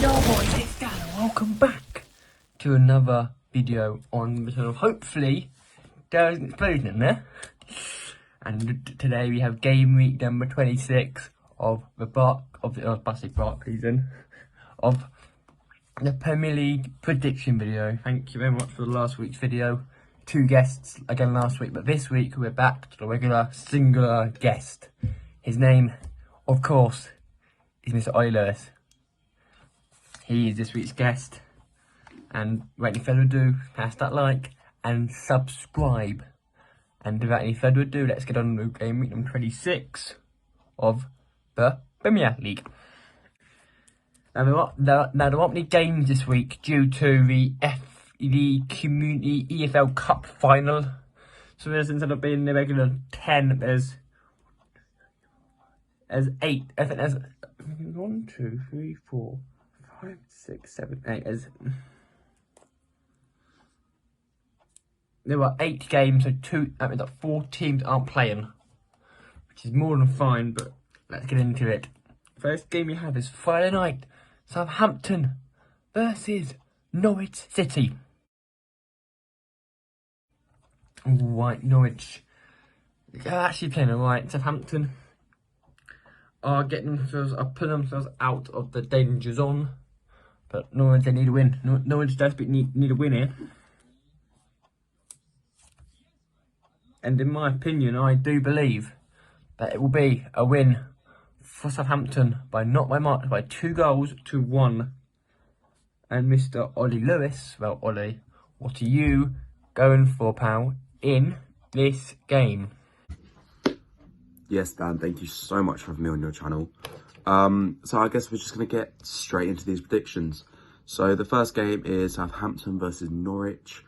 Yo boys, it's Dan and welcome back to another video on the channel. Hopefully there isn't an explosion in there. And today we have game week number 26 of the of the Premier League prediction video. Thank you very much for the last week's video. 2 guests again last week, but this week we're back to the regular singular guest. His name, of course, is Mr. Ollie Lewis. He is this week's guest, and without any further ado, smash that like and subscribe. And without any further ado, let's get on to game week number 26 of the Premier League. Now there aren't many games this week due to the Community EFL Cup final. So there's, instead of being the regular 10, there's 8. I think there's 1, 2, 3, 4, 5, 6, 7, 8. There were 8 games, so that means that 4 teams aren't playing, which is more than fine. But let's get into it. First game we have is Friday night: Southampton versus Norwich City. Right, Norwich are actually playing alright. Southampton are putting themselves out of the danger zone, but Norwich, they need a win. Norwich desperately need a win here. And in my opinion, I do believe that it will be a win for Southampton by 2 goals to 1. And Mr. Ollie Lewis, well, Ollie, what are you going for, pal, in this game? Yes, Dan, thank you so much for having me on your channel. So I guess we're just going to get straight into these predictions. So the first game is Southampton versus Norwich.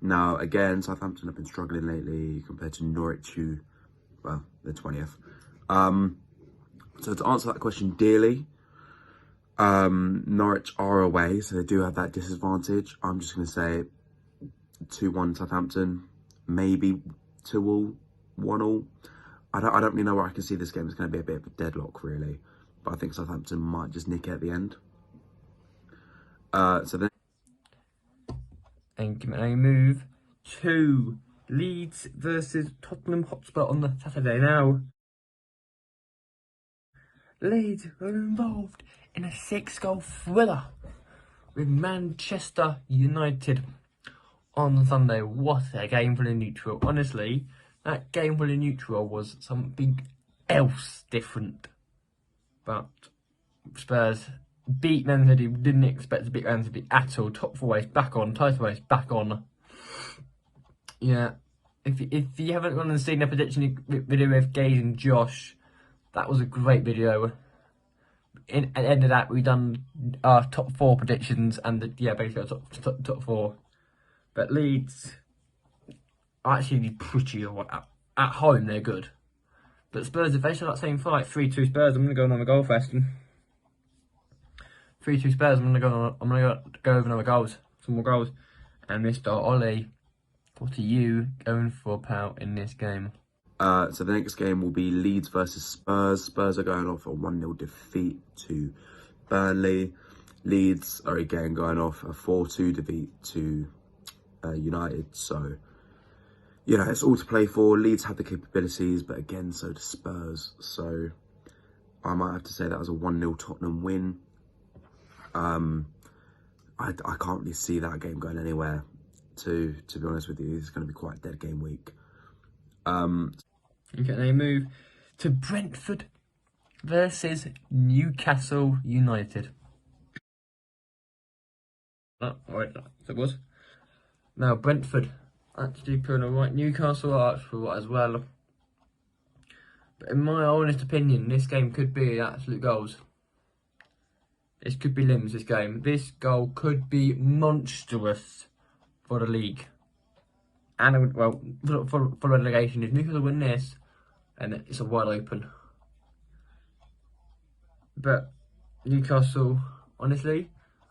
Now, again, Southampton have been struggling lately compared to Norwich, who, well, they're 20th. So to answer that question dearly, Norwich are away, so they do have that disadvantage. I'm just going to say 2-1 Southampton, maybe 2-1, 1-1. I don't really know where I can see this game. It's going to be a bit of a deadlock, really. But I think Southampton might just nick it at the end. So then... And can I move to Leeds versus Tottenham Hotspur on the Saturday. Now, Leeds were involved in a 6-goal thriller with Manchester United on Sunday. What a game for the neutral. Honestly, that game for the neutral was something else different. But Spurs beat Man City. Didn't expect to beat Man City at all. Top 4 race back on. Title race back on. Yeah. If you haven't gone and seen the prediction video with Gaze and Josh, that was a great video. At the end of that, we've done our top 4 predictions and basically our top 4. But Leeds are actually pretty at home. They're good. But Spurs, if they show that same fight, 3-2 Spurs, I'm gonna go on another goal fest. 3-2 Spurs. I'm gonna go over another goals, some more goals. And Mr. Ollie, what are you going for, pal, in this game? So the next game will be Leeds versus Spurs. Spurs are going off a 1-0 defeat to Burnley. Leeds are again going off a 4-2 defeat to United. So, you know, it's all to play for. Leeds have the capabilities, but again, so do Spurs. So I might have to say that was a 1-0 Tottenham win. I can't really see that game going anywhere, to be honest with you. It's going to be quite a dead game week. Okay, they move to Brentford versus Newcastle United. Oh, alright, so it was. Now, Brentford actually putting a right. Newcastle are for what as well. But in my honest opinion, this game could be absolute goals. This could be limbs, this game. This goal could be monstrous for the league. And, well, for relegation. If Newcastle win this, and it's a wide open. But Newcastle, honestly,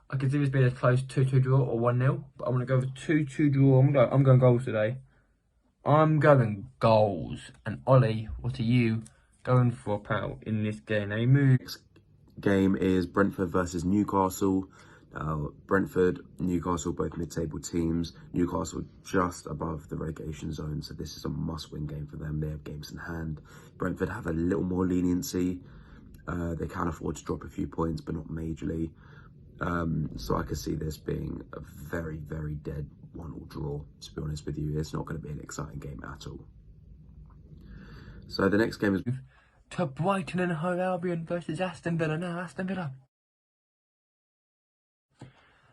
I could see this being as close 2-2 draw or 1-0. But I'm going to go for 2-2 draw. I'm going goals today. I'm going goals. And Ollie, what are you going for, pal, in this game? Now he moves game is Brentford versus Newcastle. Brentford, Newcastle, both mid-table teams. Newcastle just above the relegation zone, so this is a must-win game for them. They have games in hand. Brentford have a little more leniency. They can afford to drop a few points, but not majorly. So I could see this being a very, very dead 1-1 draw, to be honest with you. It's not going to be an exciting game at all. So the next game is to Brighton and Hove Albion versus Aston Villa. Now Aston Villa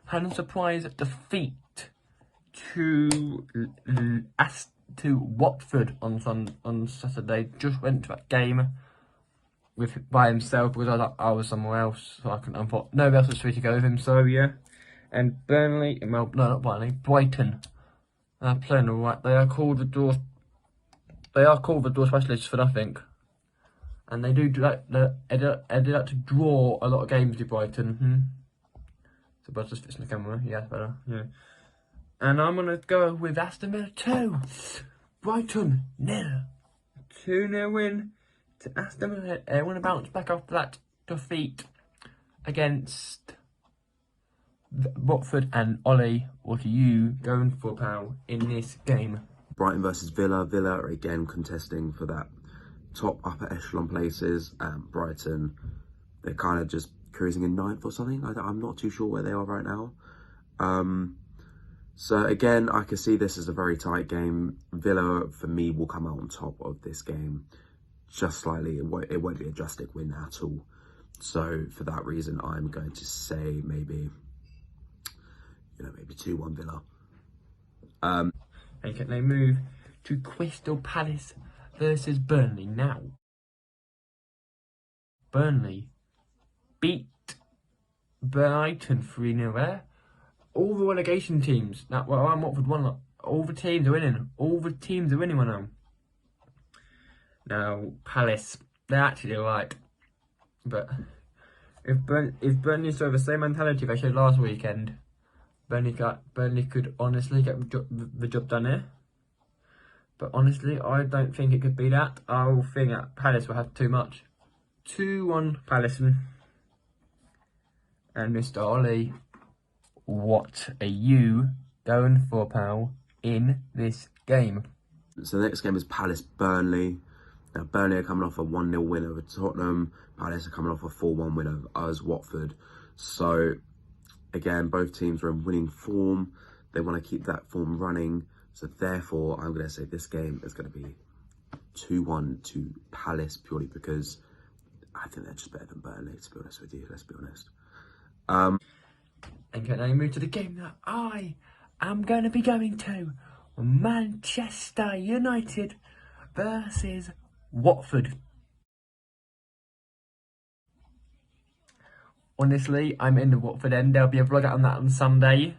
had a surprise defeat to Watford on Saturday. Just went to that game by himself because I was somewhere else, so I thought nobody else was free to go with him. So yeah, and Burnley, well, no, not Burnley, Brighton, playing all right. They are called the door specialists for nothing, and they do like they like to draw a lot of games with Brighton. So, but just fixing the camera. Yeah, better. Yeah. And I'm gonna go with Aston Villa 2, Brighton 0, 2-0 win to Aston Villa. They want to bounce back after that defeat against Watford. And Ollie, what are you going for, pal, in this game? Brighton versus Villa. Villa are again contesting for that top upper echelon places, and Brighton, they're kind of just cruising in 9th or something. I'm not too sure where they are right now. So again, I can see this as a very tight game. Villa, for me, will come out on top of this game just slightly. It won't be a drastic win at all. So for that reason, I'm going to say maybe 2-1 Villa. And can they move to Crystal Palace versus Burnley now? Burnley beat Brighton 3-0 there. All the relegation teams, Watford won. All the teams are winning. All the teams are winning right now. Now, Palace, they're actually alright. But if Burnley showed the same mentality they showed last weekend, Burnley could honestly get the job done here. But honestly, I don't think it could be that. I think that Palace will have too much. 2-1 Palace. And Mr. Ollie, what are you going for, pal, in this game? So the next game is Palace-Burnley. Now, Burnley are coming off a 1-0 win over Tottenham. Palace are coming off a 4-1 win over us, Watford. So, again, both teams are in winning form. They want to keep that form running. So, therefore, I'm going to say this game is going to be 2-1 to Palace, purely because I think they're just better than Burnley, to be honest with you. Let's be honest. And can I move to the game that I am going to be going to? Manchester United versus Watford. Honestly, I'm in the Watford end. There'll be a vlog out on that on Sunday.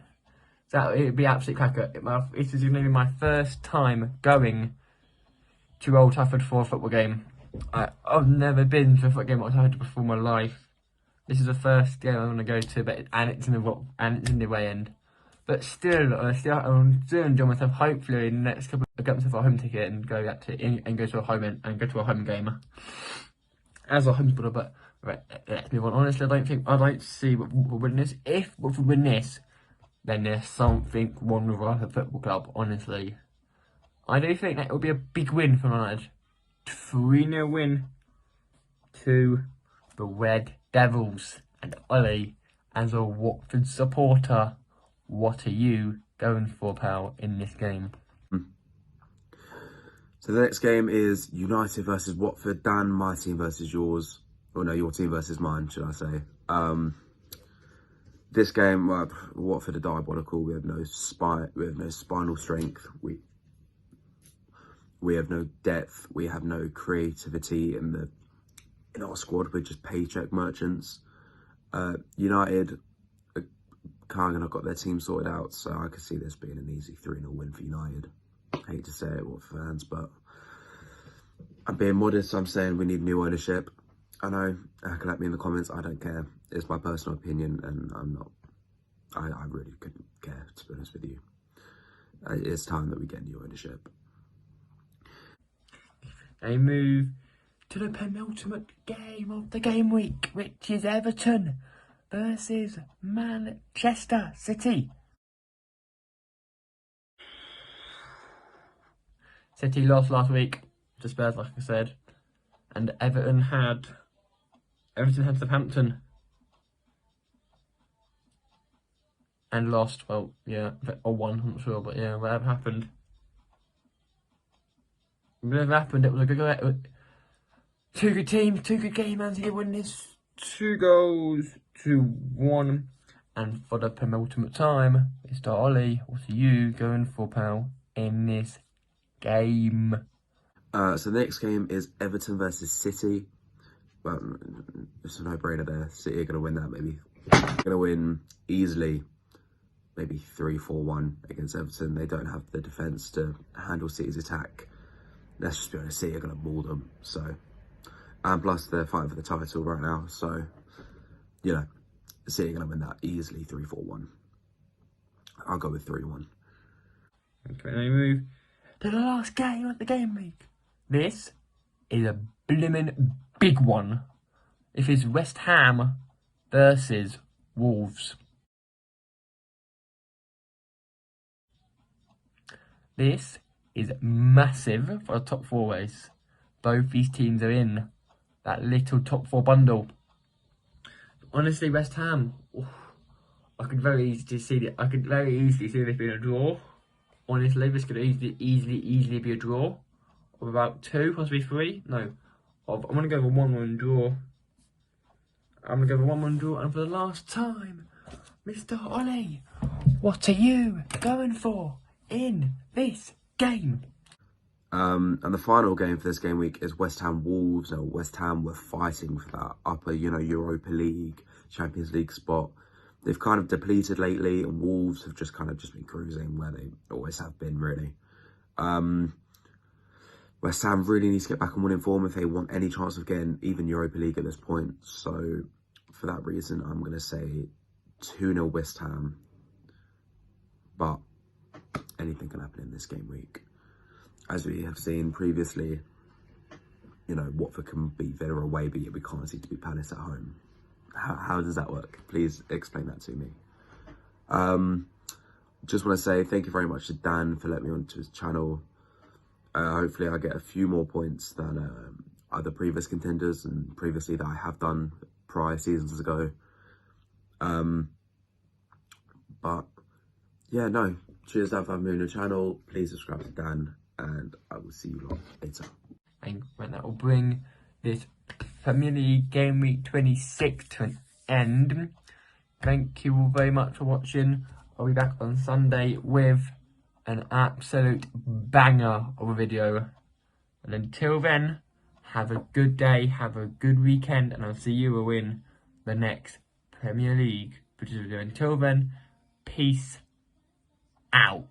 So it'll be absolute cracker. It is going to be my first time going to Old Trafford for a football game. I've never been to a football game at Old Trafford before in my life. This is the first game I'm going to go to, and it's in the away end. But still, I'm still enjoying myself. Hopefully, in the next couple, I'll get myself a home ticket and go to a home game as a home supporter. But right, let's move on. Honestly, I don't see Watford win this. If Watford win this, then there's something wrong with our football club. Honestly, I do think that it will be a big win for United. 3-0 win to the Red Devils. And Ollie, as a Watford supporter, what are you going for, pal, in this game? So the next game is United versus Watford. Dan, my team versus yours. Or no, your team versus mine, should I say. This game, Watford are diabolical. We have no spinal strength. We have no depth. We have no creativity in our squad. We're just paycheck merchants. United kind of got their team sorted out, so I could see this being an easy 3-0 win for United. I hate to say it, Watford fans, but I'm being modest. So I'm saying we need new ownership. I know, come at me in the comments. I don't care. It's my personal opinion, and I really couldn't care, to be honest with you. It's time that we get new ownership. They move to the penultimate game of the game week, which is Everton versus Manchester City. City lost last week to Spurs, like I said, and Everton had Southampton and lost. Well, yeah, or won. I'm not sure, but yeah, whatever happened. Whatever happened, it was a good. Two good teams, two good game, and he win this 2-1. And for the penultimate time, Mr. Ollie, what are you going for, pal, in this game? So the next game is Everton versus City. Well, it's a no-brainer there. City are going to win that, maybe. Going to win easily, maybe 3-4-1 against Everton. They don't have the defence to handle City's attack. Let's just be honest, City are going to maul them, so... And plus, they're fighting for the title right now. So, you know, City are going to win that easily 3-4-1. I'll go with 3-1. Okay, now we move to the last game of the game week. This is a blimmin' big one. It is West Ham versus Wolves. This is massive for a top four race. Both these teams are in that little top four bundle. Honestly, West Ham, I could very easily see this being a draw. Honestly, this could easily be a draw of about 2, possibly 3. No, I'm gonna go with a 1-1 draw. And for the last time, Mr. Ollie, what are you going for in this game? And the final game for this game week is West Ham Wolves. Now, West Ham were fighting for that upper, Europa League, Champions League spot. They've kind of depleted lately, and Wolves have just been cruising where they always have been, really. West Ham really needs to get back on winning form if they want any chance of getting even Europa League at this point. So, for that reason, I'm going to say 2-0 West Ham. But anything can happen in this game week. As we have seen previously, Watford can beat Villa away, but yet we can't seem to beat Palace at home. How does that work? Please explain that to me. Just want to say thank you very much to Dan for letting me onto his channel. Hopefully I get a few more points than other previous contenders and previously that I have done prior seasons ago. But yeah, no. Cheers Dan for having me on your channel. Please subscribe to Dan, and I will see you lot later. And that will bring this Premier League Game Week 26 to an end. Thank you all very much for watching. I'll be back on Sunday with an absolute banger of a video. And until then, have a good day, have a good weekend, and I'll see you in the next Premier League video. Until then, peace out.